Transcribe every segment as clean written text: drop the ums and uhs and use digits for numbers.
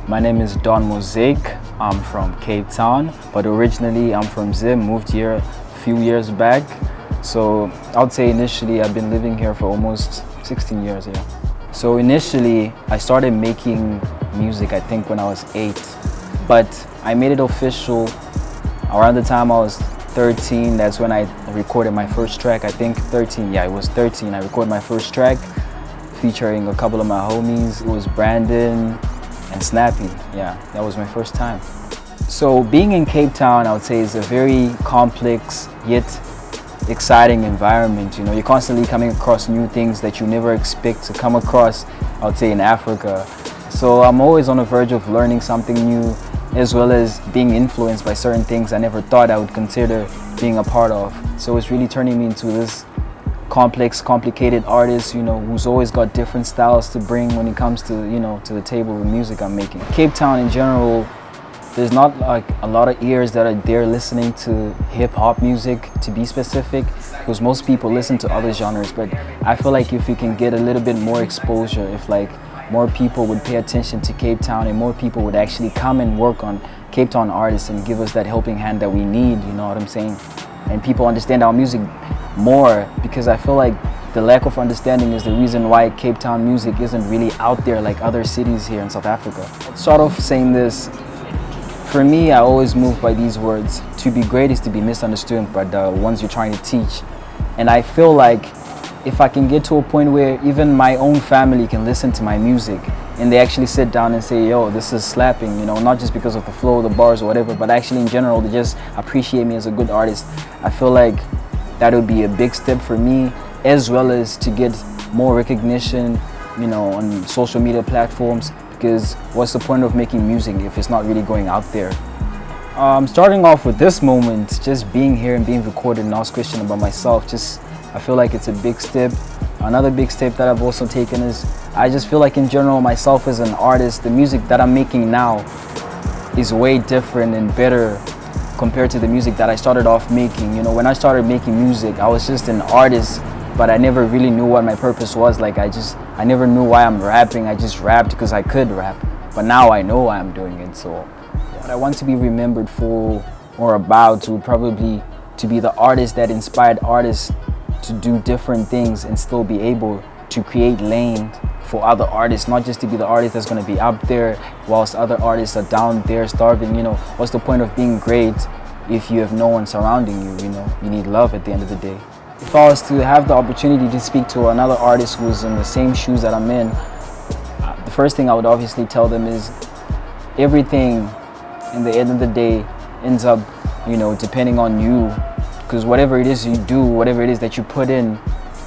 My name is Donmosaic. I'm from Cape Town, but originally I'm from Zim, moved here a few years back. So I would say initially I've been living here for almost 16 years, yeah. So initially I started making music I think when I was 8, but I made it official around the time I was 13. That's when I recorded my first track. I think 13, yeah, it was 13. I recorded my first track featuring a couple of my homies. It was Brandon and Snappy. Yeah, that was my first time. So being in Cape Town, I would say, is a very complex yet exciting environment. You know, you're constantly coming across new things that you never expect to come across, I would say, in Africa. So I'm always on the verge of learning something new, as well as being influenced by certain things I never thought I would consider being a part of. So it's really turning me into this complex, complicated artist, you know, who's always got different styles to bring when it comes to, you know, to the table with music I'm making. Cape Town in general, there's not like a lot of ears that are there listening to hip-hop music, to be specific, because most people listen to other genres. But I feel like if you can get a little bit more exposure, if like more people would pay attention to Cape Town and more people would actually come and work on Cape Town artists and give us that helping hand that we need, you know what I'm saying? And people understand our music more, because I feel like the lack of understanding is the reason why Cape Town music isn't really out there like other cities here in South Africa. Sort of saying this, for me, I always move by these words: to be great is to be misunderstood by the ones you're trying to teach. And I feel like if I can get to a point where even my own family can listen to my music and they actually sit down and say, yo, this is slapping, you know, not just because of the flow, the bars or whatever, but actually in general, they just appreciate me as a good artist. I feel like that would be a big step for me, as well as to get more recognition, you know, on social media platforms, because what's the point of making music if it's not really going out there? Starting off with this moment, just being here and being recorded and asked questions about myself, I feel like it's a big step. Another big step that I've also taken is, I just feel like in general, myself as an artist, the music that I'm making now is way different and better compared to the music that I started off making. You know, when I started making music, I was just an artist, but I never really knew what my purpose was. Like I never knew why I'm rapping. I just rapped because I could rap. But now I know why I'm doing it. So what I want to be remembered for or about would probably to be the artist that inspired artists to do different things and still be able to create lane for other artists, not just to be the artist that's going to be up there whilst other artists are down there starving. You know, what's the point of being great if you have no one surrounding you? You know, you need love at the end of the day. If I was to have the opportunity to speak to another artist who's in the same shoes that I'm in, the first thing I would obviously tell them is everything in the end of the day ends up, you know, depending on you. Because whatever it is you do, whatever it is that you put in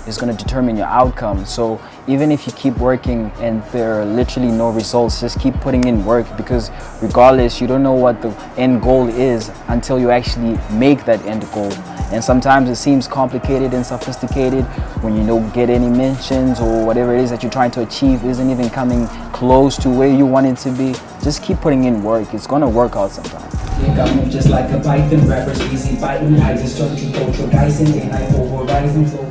is going to determine your outcome. So even if you keep working and there are literally no results, just keep putting in work, because regardless, you don't know what the end goal is until you actually make that end goal. And sometimes it seems complicated and sophisticated when you don't get any mentions, or whatever it is that you're trying to achieve isn't even coming close to where you want it to be. Just keep putting in work. It's going to work out sometime. I move just like a python, rappers easy biting. I just structure cultural guys and they like over rising. So